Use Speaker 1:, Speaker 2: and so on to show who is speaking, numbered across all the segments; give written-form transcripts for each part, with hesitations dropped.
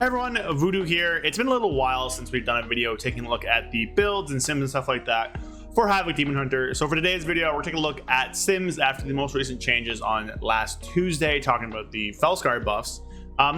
Speaker 1: Hey everyone, Voodoo here. It's been a little while since we've done a video taking a look at the builds and sims and stuff like that for Havoc Demon Hunter. So for today's video, we're taking a look at sims after the most recent changes on last Tuesday, talking about the Fel-Scarred buffs.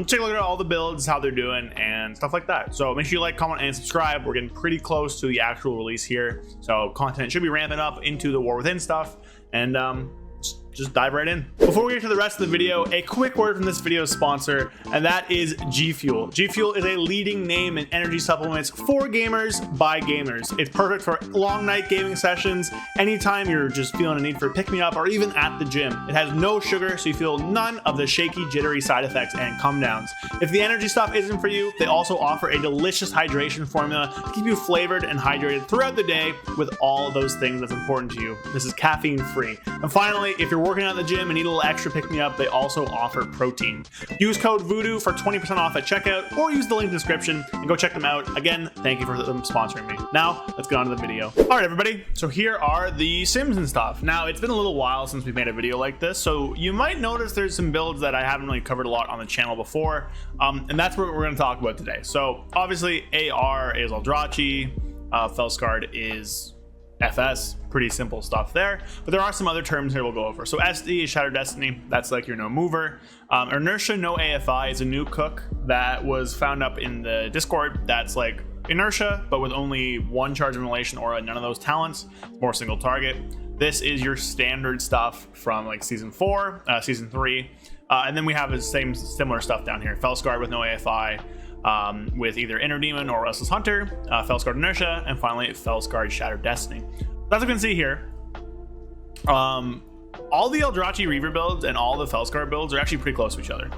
Speaker 1: Take a look at all the builds, how they're doing, and stuff like that. So make sure you like, comment, and subscribe. We're getting pretty close to the actual release here, so content should be ramping up into the War Within stuff, and just dive right in. Before we get to the rest of the video, a quick word from this video's sponsor, and that is G Fuel. G Fuel is a leading name in energy supplements for gamers by gamers. It's perfect for long night gaming sessions, anytime you're just feeling a need for a pick-me-up, or even at the gym. It has no sugar, so you feel none of the shaky, jittery side effects and come downs. If the energy stuff isn't for you, they also offer a delicious hydration formula to keep you flavored and hydrated throughout the day with all those things that's important to you. This is caffeine free. And finally, if you're working out in the gym and need a little extra pick-me-up, they also offer protein. Use code VOODOO for 20% off at checkout, or use the link in the description and go check them out. Again, thank you for them sponsoring me. Now, let's get on to the video. All right, everybody. So here are the sims and stuff. Now, it's been a little while since we've made a video like this, so you might notice there's some builds that I haven't really covered a lot on the channel before, and that's what we're going to talk about today. So obviously, AR is Aldrachi, Fel-Scarred is FS, pretty simple stuff there, but there are some other terms here we'll go over. So SD is Shattered Destiny, that's like your no mover. Inertia no AFI is a new cook that was found up in the Discord. That's like Inertia, but with only one charge of immolation aura, none of those talents, more single target. This is your standard stuff from like season 4, season 3, and then we have the same similar stuff down here. Fel-Scarred with no AFI, with either Inner Demon or Restless Hunter, Fel-Scarred Inertia, and finally Fel-Scarred Shattered Destiny. As you can see here, all the Aldrachi Reaver builds and all the Fel-Scarred builds are actually pretty close to each other,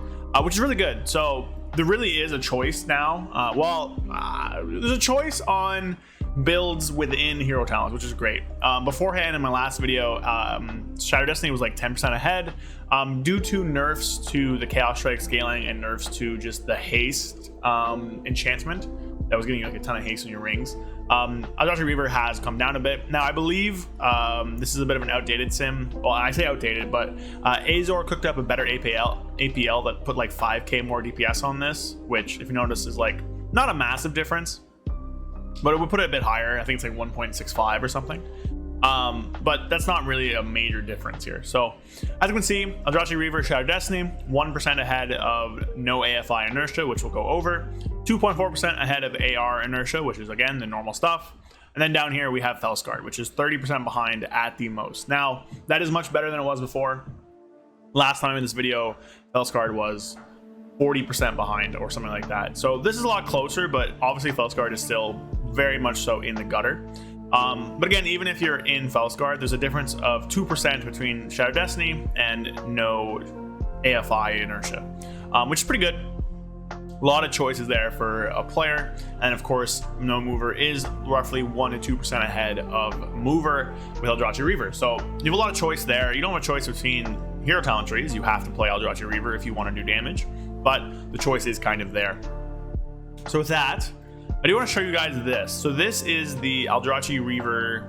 Speaker 1: which is really good. So there really is a choice now. There's a choice on builds within hero talents, which is great. Beforehand, in my last video, Shattered Destiny was like 10% ahead due to nerfs to the Chaos Strike scaling and nerfs to just the haste enchantment that was giving you like a ton of haste in your rings. Aldrachi Reaver has come down a bit. Now, I believe this is a bit of an outdated sim. Well, I say outdated, but Azor cooked up a better APL that put like 5k more DPS on this, which, if you notice, is like not a massive difference, but it would put it a bit higher. I think it's like 1.65 or something. But that's not really a major difference here. So as you can see, Aldrachi Reaver Shattered Destiny 1% ahead of no AFI Inertia, which we'll go over, 2.4% ahead of AR Inertia, which is again the normal stuff, and then down here we have Fel-Scarred, which is 30% behind at the most. Now that is much better than it was before. Last time in this video, Fel-Scarred was 40% behind or something like that. So this is a lot closer, but obviously Fel-Scarred is still very much so in the gutter. But again, even if you're in Fel-Scarred, there's a difference of 2% between Shattered Destiny and no AFI Inertia, which is pretty good. A lot of choices there for a player, and of course, no mover is roughly 1 to 2% ahead of mover with Aldrachi Reaver. So you have a lot of choice there. You don't have a choice between hero talent trees. You have to play Aldrachi Reaver if you want to do damage, but the choice is kind of there. So with that, I do want to show you guys this. So this is the Aldrachi Reaver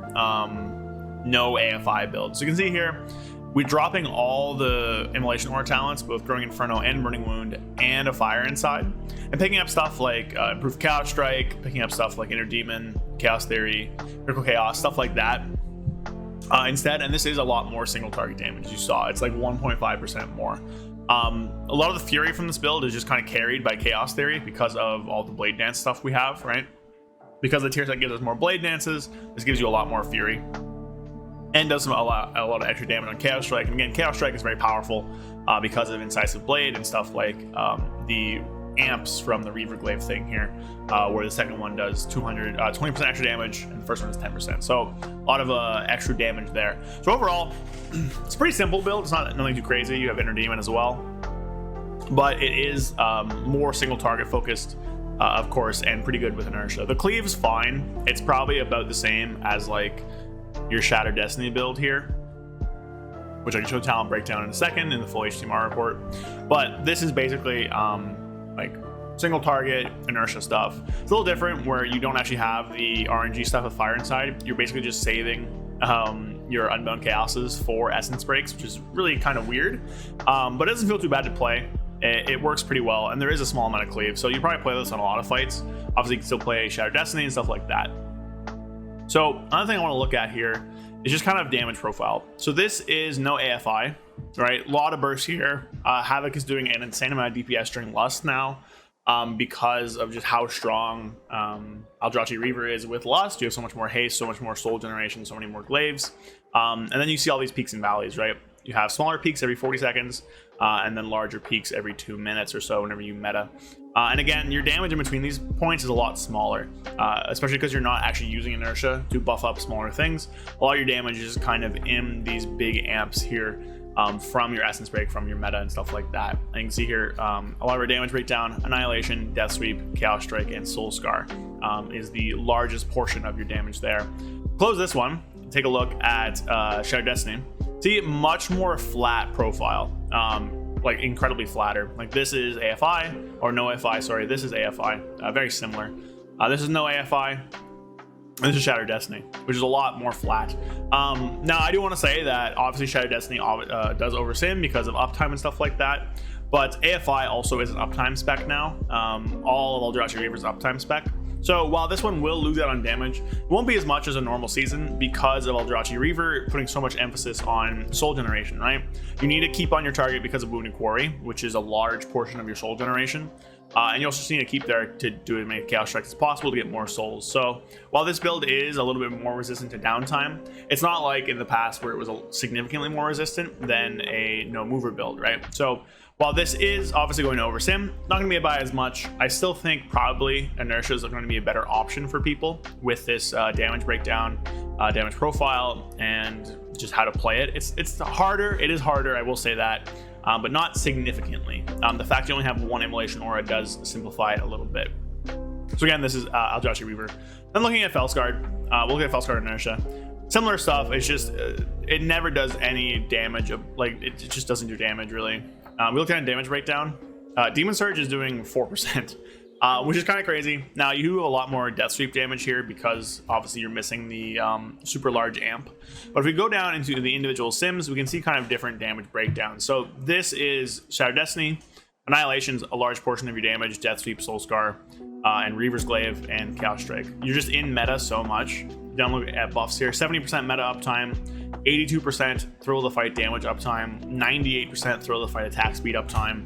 Speaker 1: no AFI build. So you can see here, we're dropping all the immolation aura talents, both Growing Inferno and Burning Wound, and a Fire inside, and picking up stuff like Improved Chaos Strike, picking up stuff like Inner Demon, Chaos Theory, Critical Chaos, stuff like that instead. And this is a lot more single target damage. You saw it's like 1.5% more. A lot of the fury from this build is just kind of carried by Chaos Theory because of all the Blade Dance stuff we have, right? Because the tier set gives us more Blade Dances, this gives you a lot more fury and does a lot of extra damage on Chaos Strike. And again, Chaos Strike is very powerful because of Incisive Blade and stuff like the amps from the Reaver Glaive thing here, where the second one does 20% extra damage and the first one is 10%. So a lot of extra damage there. So overall, it's a pretty simple build. It's not nothing too crazy. You have Inner Demon as well, but it is more single target focused, of course, and pretty good with Inertia. The cleave's fine. It's probably about the same as like your Shattered Destiny build here, which I can show talent breakdown in a second in the full HTMR report. But this is basically like single target Inertia stuff. It's a little different where you don't actually have the RNG stuff with Fire inside. You're basically just saving your Unbound Chaoses for Essence Breaks, which is really kind of weird, but it doesn't feel too bad to play. it works pretty well, and there is a small amount of cleave, so you probably play this on a lot of fights. Obviously you can still play Shattered Destiny and stuff like that. So another thing I want to look at here is just kind of damage profile. So this is no AFI, right? A lot of bursts here. Havoc is doing an insane amount of DPS during Lust now, because of just how strong Aldrachi Reaver is with Lust. You have so much more haste, so much more soul generation, so many more glaives, and then you see all these peaks and valleys, right? You have smaller peaks every 40 seconds, and then larger peaks every 2 minutes or so whenever you meta. And again, your damage in between these points is a lot smaller, especially because you're not actually using Inertia to buff up smaller things. A lot of your damage is kind of in these big amps here, from your Essence Break, from your meta and stuff like that. And you can see here, a lot of our damage breakdown: Annihilation, Death Sweep, Chaos Strike, and Soul Scar is the largest portion of your damage there. Close this one, take a look at Shattered Destiny. See, much more flat profile, like incredibly flatter. Like this is AFI, or no AFI, sorry, this is AFI, very similar. This is no AFI, and this is Shattered Destiny, which is a lot more flat. Now I do want to say that obviously Shattered Destiny does oversim because of uptime and stuff like that, but AFI also is an uptime spec now. All of Aldrachi Reaver's uptime spec. So while this one will lose out on damage, it won't be as much as a normal season because of Aldrachi Reaver putting so much emphasis on soul generation, right? You need to keep on your target because of Wounded Quarry, which is a large portion of your soul generation. And you also need to keep there to do as many Chaos Strikes as possible to get more souls. So while this build is a little bit more resistant to downtime, it's not like in the past where it was significantly more resistant than a no mover build, right? So while this is obviously going to oversim, not going to be by as much, I still think probably Inertia is going to be a better option for people with this damage breakdown, damage profile, and just how to play it. It's harder. It is harder, I will say that. But not significantly. The fact you only have one immolation aura does simplify it a little bit. So again, this is Aldrachi Reaver. Then looking at Fel-Scarred, we'll look at Fel-Scarred Inertia. Similar stuff. It's just it never does any damage. Like it just doesn't do damage really. We looked at damage breakdown. Demon Surge is doing 4%. Which is kind of crazy. Now you do a lot more Death Sweep damage here because obviously you're missing the super large amp. But if we go down into the individual sims, we can see kind of different damage breakdowns. So this is Shattered Destiny. Annihilation's a large portion of your damage: Death Sweep, Soul Scar, and Reaver's Glaive, and Chaos Strike. You're just in meta so much. Down look at buffs here: 70% meta uptime, 82% thrill of the fight damage uptime, 98% thrill of the fight attack speed uptime.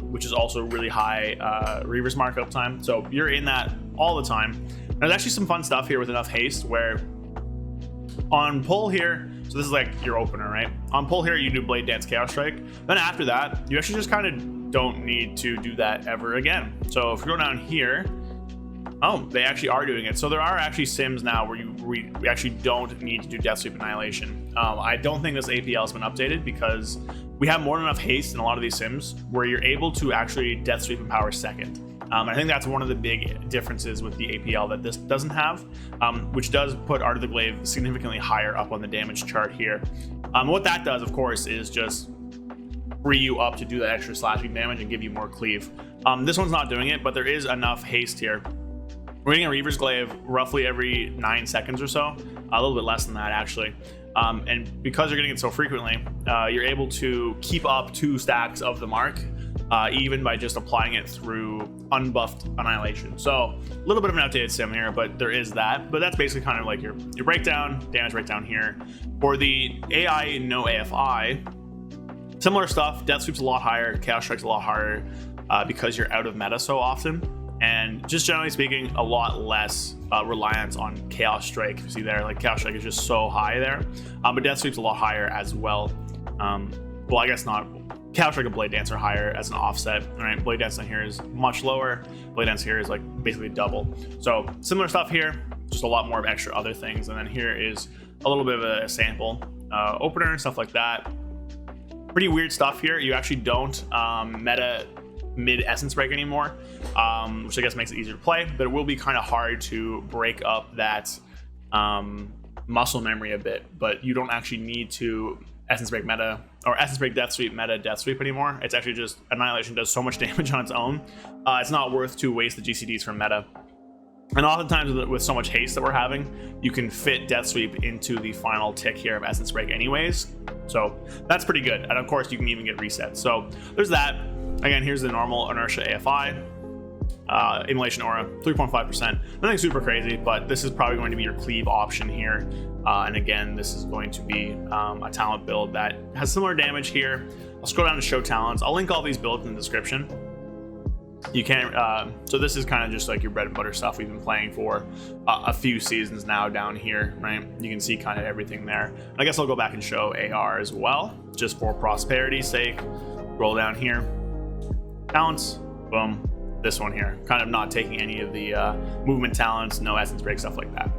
Speaker 1: Which is also really high Reaver's Mark uptime. So you're in that all the time. There's actually some fun stuff here with enough haste where on pull here, so this is like your opener, right? On pull here, you do Blade Dance Chaos Strike. Then after that, you actually just kind of don't need to do that ever again. So if you go down here, oh, they actually are doing it. So there are actually sims now where we actually don't need to do Death Sweep Annihilation. I don't think this APL has been updated because we have more than enough haste in a lot of these sims where you're able to actually Death Sweep Empower second. I think that's one of the big differences with the APL that this doesn't have, which does put Art of the Glaive significantly higher up on the damage chart here. What that does, of course, is just free you up to do that extra slashing damage and give you more cleave. This one's not doing it, but there is enough haste here. We're getting a Reaver's Glaive roughly every 9 seconds or so, a little bit less than that actually. And because you're getting it so frequently, you're able to keep up 2 stacks of the mark, even by just applying it through unbuffed Annihilation. So a little bit of an outdated sim here, but there is that. But that's basically kind of like your breakdown, damage breakdown here. For the AI no AFI, similar stuff. Death Sweep's a lot higher, Chaos Strike's a lot harder because you're out of meta so often. And just generally speaking, a lot less reliance on Chaos Strike. You see there, like Chaos Strike is just so high there, but Death Sweep's a lot higher as well. Well, I guess not. Chaos Strike and Blade Dance are higher as an offset. All right, Blade Dance on here is much lower. Blade Dance here is like basically double. So similar stuff here, just a lot more of extra other things. And then here is a little bit of a sample opener and stuff like that. Pretty weird stuff here. You actually don't meta mid Essence Break anymore, which I guess makes it easier to play, but it will be kind of hard to break up that muscle memory a bit. But you don't actually need to Essence Break meta or Essence Break Death Sweep meta Death Sweep anymore. It's actually just Annihilation does so much damage on its own. It's not worth to waste the GCDs for meta. And oftentimes with so much haste that we're having, you can fit Death Sweep into the final tick here of Essence Break anyways. So that's pretty good. And of course you can even get reset. So there's that. again, here's the normal Inertia AFI. Immolation Aura, 3.5%. Nothing super crazy, but this is probably going to be your cleave option here. And again, this is going to be a talent build that has similar damage here. I'll scroll down to show talents. I'll link all these builds in the description. You can't, so this is kind of just like your bread and butter stuff we've been playing for a few seasons now down here, right? You can see kind of everything there. And I guess I'll go back and show AR as well, just for prosperity's sake. Roll down here, talents, boom. This one here, kind of not taking any of the movement talents, no essence break, stuff like that.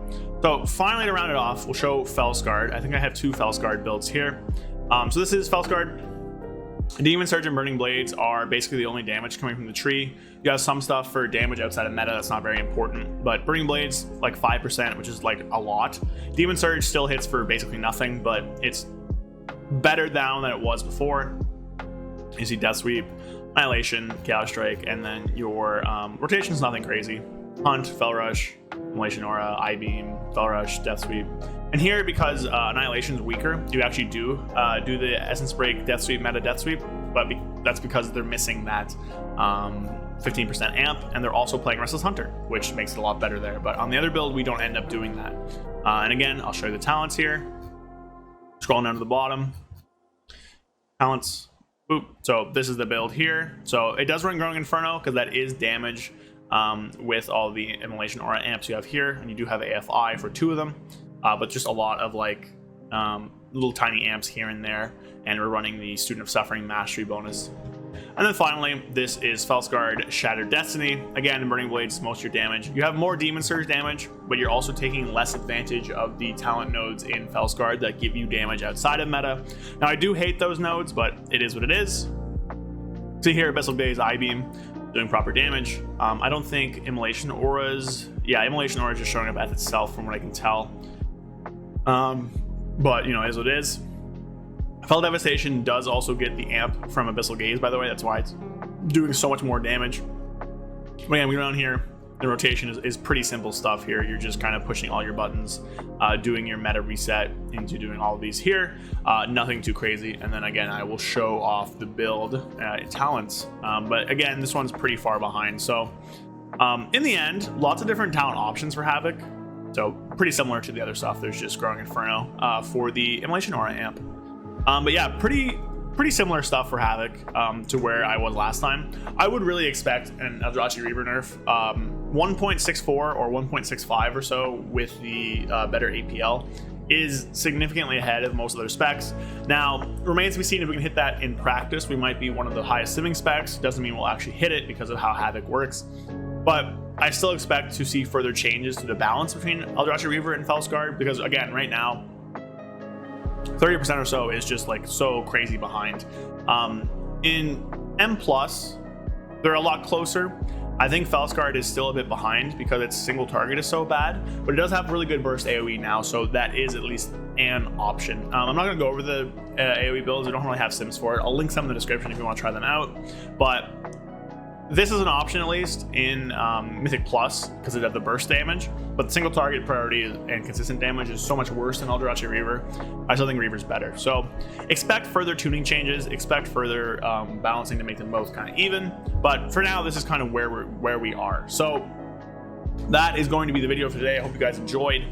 Speaker 1: So finally, to round it off, we'll show Fel-Scarred. I think I have 2 Fel-Scarred builds here. So this is Fel-Scarred. Demon Surge and Burning Blades are basically the only damage coming from the tree. You have some stuff for damage outside of meta that's not very important, but Burning Blades like 5%, which is like a lot. Demon Surge still hits for basically nothing, but it's better down than it was before. You see Death Sweep, Annihilation, Chaos Strike, and then your rotation's nothing crazy. Hunt, Fel Rush, Immolation Aura, I-Beam, Fel Rush, Death Sweep. And here, because Annihilation's weaker, you actually do the Essence Break, Death Sweep, Meta Death Sweep, but that's because they're missing that 15% amp, and they're also playing Restless Hunter, which makes it a lot better there. But on the other build, we don't end up doing that. And again, I'll show you the talents here. Scrolling down to the bottom. Talents. Boop. So this is the build here. So it does run Growing Inferno, because that is damage with all the Immolation Aura amps you have here, and you do have AFI for 2 of them. But just a lot of like little tiny amps here and there, and we're running the Student of Suffering Mastery bonus. And then finally, this is Fel-Scarred Shattered Destiny. Again, Burning Blades, most of your damage. You have more Demon Surge damage, but you're also taking less advantage of the talent nodes in Fel-Scarred that give you damage outside of meta. Now, I do hate those nodes, but it is what it is. See here, Abyssal Gaze, I-Beam, doing proper damage. I don't think Immolation Auras... Yeah, Immolation Aura is just showing up as itself from what I can tell. But, you know, it is what it is. Fel Devastation does also get the amp from Abyssal Gaze, by the way. That's why it's doing so much more damage. But again, we go down here. The rotation is pretty simple stuff here. You're just kind of pushing all your buttons, doing your meta reset into doing all of these here. Nothing too crazy. And then again, I will show off the build talents. But again, this one's pretty far behind. So in the end, lots of different talent options for Havoc. So pretty similar to the other stuff. There's just Growing Inferno for the Immolation Aura amp. But yeah, pretty similar stuff for Havoc to where I was last time. I would really expect an Aldrachi Reaver nerf 1.64 or 1.65 or so with the better APL is significantly ahead of most of their specs. Now, remains to be seen if we can hit that in practice. We might be one of the highest simming specs. Doesn't mean we'll actually hit it because of how Havoc works. But I still expect to see further changes to the balance between Aldrachi Reaver and Fel-Scarred, because again, right now, 30% or so is just like so crazy behind. In M+, they're a lot closer. I think Fel-Scarred is still a bit behind because its single target is so bad, but it does have really good burst AoE now, so that is at least an option. I'm not going to go over the AoE builds. I don't really have sims for it. I'll link some in the description if you want to try them out, but this is an option at least in Mythic Plus because it has the burst damage, but the single target priority and consistent damage is so much worse than Aldrachi Reaver. I still think Reaver's better. So expect further tuning changes, expect further balancing to make them both kind of even. But for now, this is kind of where we are. So that is going to be the video for today. I hope you guys enjoyed.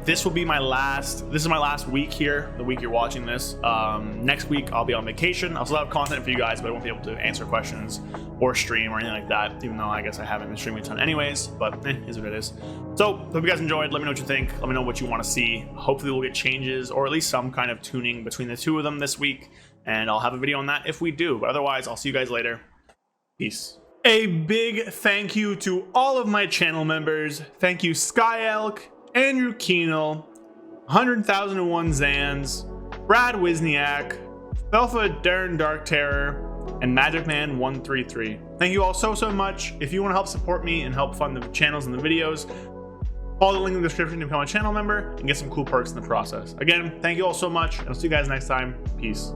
Speaker 1: This will be my last. This is my last week here. The week you're watching this. Next week I'll be on vacation. I'll still have content for you guys, but I won't be able to answer questions or stream or anything like that. Even though I guess I haven't been streaming a ton anyways. But is what it is. So hope you guys enjoyed. Let me know what you think. Let me know what you want to see. Hopefully we'll get changes or at least some kind of tuning between the 2 of them this week. And I'll have a video on that if we do. But otherwise, I'll see you guys later. Peace. A big thank you to all of my channel members. Thank you Sky Elk, Andrew Keenel, 100,001 Zans, Brad Wisniak, Belfa Darren Dark Terror, and Magic Man 133. Thank you all so much. If you want to help support me and help fund the channels and the videos, follow the link in the description to become a channel member and get some cool perks in the process. Again, thank you all so much, and I'll see you guys next time. Peace.